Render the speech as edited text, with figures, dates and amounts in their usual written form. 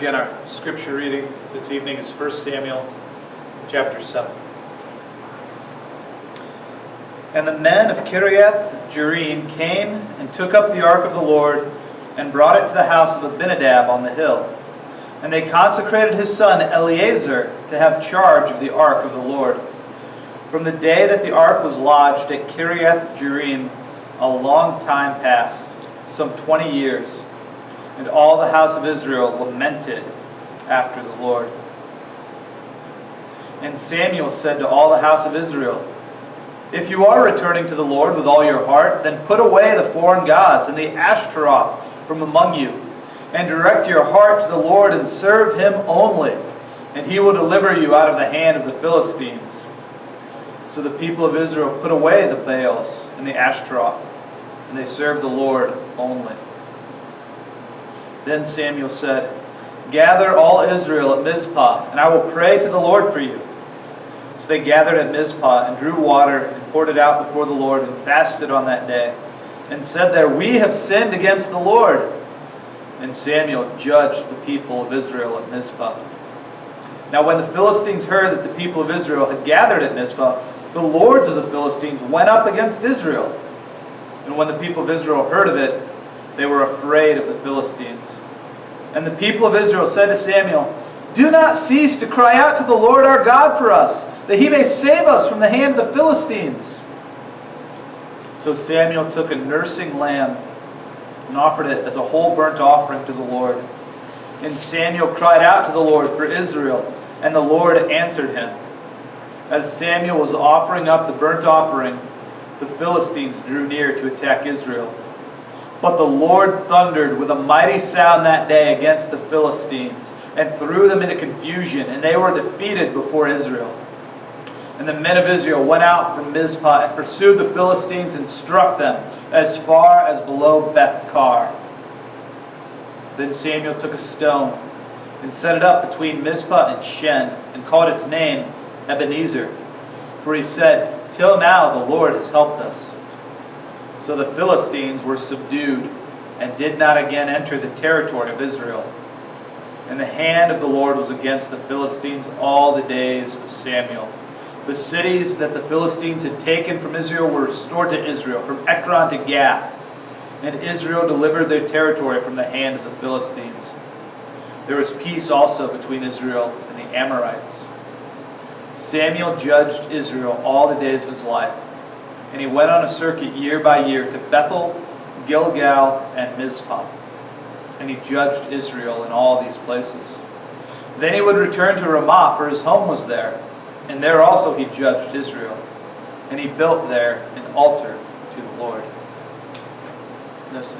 Again, our scripture reading this evening is 1 Samuel chapter 7. And the men of Kiriath Jearim came and took up the ark of the Lord and brought it to the house of Abinadab on the hill. And they consecrated his son Eleazar to have charge of the ark of the Lord. From the day that the ark was lodged at Kiriath Jearim, a long time passed, some 20 years. And all the house of Israel lamented after the Lord. And Samuel said to all the house of Israel, "If you are returning to the Lord with all your heart, then put away the foreign gods and the Ashtaroth from among you, and direct your heart to the Lord and serve him only, and he will deliver you out of the hand of the Philistines." So the people of Israel put away the Baals and the Ashtaroth, and they served the Lord only. Then Samuel said, "Gather all Israel at Mizpah, and I will pray to the Lord for you." So they gathered at Mizpah and drew water and poured it out before the Lord and fasted on that day, and said there, "We have sinned against the Lord." And Samuel judged the people of Israel at Mizpah. Now when the Philistines heard that the people of Israel had gathered at Mizpah, the lords of the Philistines went up against Israel. And when the people of Israel heard of it, they were afraid of the Philistines. And the people of Israel said to Samuel, "Do not cease to cry out to the Lord our God for us, that he may save us from the hand of the Philistines." So Samuel took a nursing lamb and offered it as a whole burnt offering to the Lord. And Samuel cried out to the Lord for Israel, and the Lord answered him. As Samuel was offering up the burnt offering, the Philistines drew near to attack Israel. But the Lord thundered with a mighty sound that day against the Philistines, and threw them into confusion, and they were defeated before Israel. And the men of Israel went out from Mizpah and pursued the Philistines and struck them as far as below Beth-kar. Then Samuel took a stone and set it up between Mizpah and Shen, and called its name Ebenezer. For he said, "Till now the Lord has helped us." So the Philistines were subdued and did not again enter the territory of Israel. And the hand of the Lord was against the Philistines all the days of Samuel. The cities that the Philistines had taken from Israel were restored to Israel, from Ekron to Gath. And Israel delivered their territory from the hand of the Philistines. There was peace also between Israel and the Amorites. Samuel judged Israel all the days of his life. And he went on a circuit year by year to Bethel, Gilgal, and Mizpah. And he judged Israel in all these places. Then he would return to Ramah, for his home was there. And there also he judged Israel. And he built there an altar to the Lord. This